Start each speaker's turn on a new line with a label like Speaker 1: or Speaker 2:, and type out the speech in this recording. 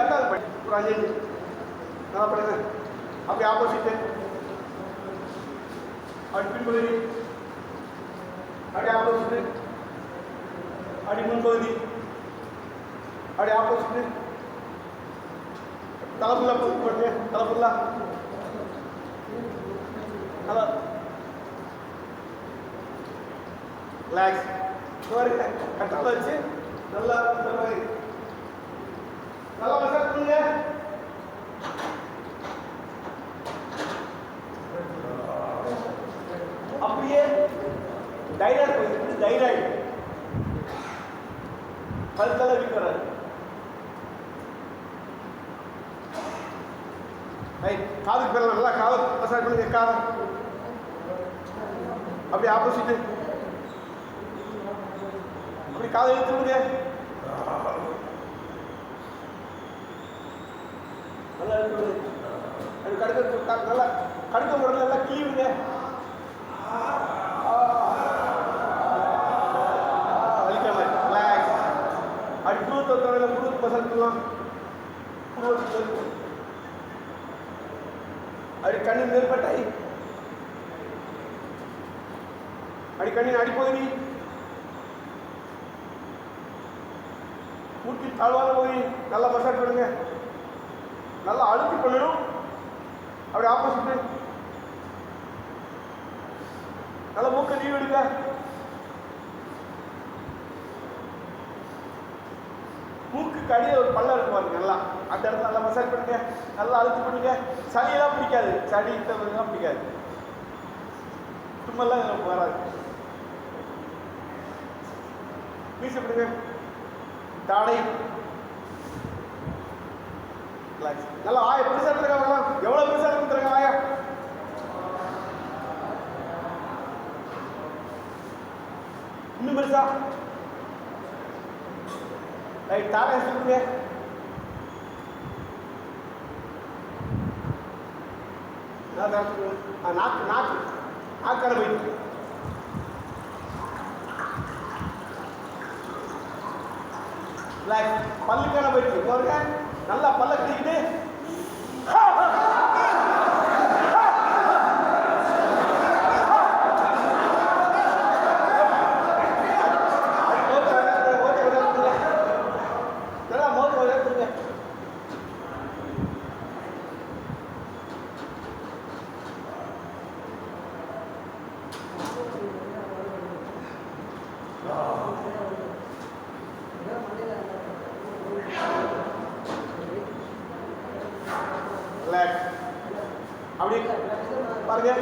Speaker 1: ஈஸியாக இருந்தால் அது படி ஒரு 5 நிமிஷம் நல்லா பண்ணுங்க. அப்படி ஆப்போசிட்டு அப்படி பின்பகுதி அப்படி ஆப்போசிட்டு அப்படி முன்பகுதி அப்படி ஆப்போசிட்டு தலைப்புள்ள போடுங்க. தலைப்புள்ள நல்லா ரிலாக்ஸ் கட்டால வச்சு நல்லா நல்லா மசாஜ் பண்ணுங்க. அப்படியே தைராய்டு போயிருக்கு. தைராய்டு கழுத்தால வீட்டு வராது. காதுக்கு பேர் நல்லா காதை மசாஜ் பண்ணுங்க. காதை அப்படி ஆப்போசிட்டு அப்படி காதை இழுத்து விடுங்க. நல்லா இழுத்து விடுங்க. அது கடுக்க நல்லா கடுக்க முறையில் நல்லா கீழுங்க. வலிக்காம ரிலாக்ஸ். அப்படி புருவத்தை தொடங்க. புருவத்து மசாஜ் பண்ணலாம். புருவத்து அப்படி கண்ணு நெருப்பட்டாய். அப்படி கண்ணின் அடிப்பகுதி மூட்டி தாழ்வான பகுதி நல்லா மசாஜ் பண்ணுங்க. நல்லா அழுத்தி பண்ணணும். அப்படி ஆப்போசிட்டு நல்லா மூக்க நீர் விடுங்க. மூக்குக்கு அடியே ஒரு பல்ல இருக்கு பாருங்க. நல்லா அந்த இடத்துல நல்லா மசாஜ் பண்ணுங்க. நல்லா அழுத்தி பண்ணுங்க. சளியெல்லாம் பிடிக்காது. சளி தான் பிடிக்காது. தும்மெல்லாம் வராது. வீசப்படுங்க. தாடை நல்லா ஆய பெருசா இருக்காங்க. எவ்வளவு பெருசா இருக்காங்க ஆயா? இன்னும் பெருசா ரைட். தாடை சொல்லுங்க. நாக்கு நாக்கு நாக்கான போயிட்டு பல்லுக்கான போயிட்டு பாருங்க. நல்லா பல்ல கட்டிக்கிட்டு நல்லா மோத விளையாடுங்க. அப்படி பாருங்க.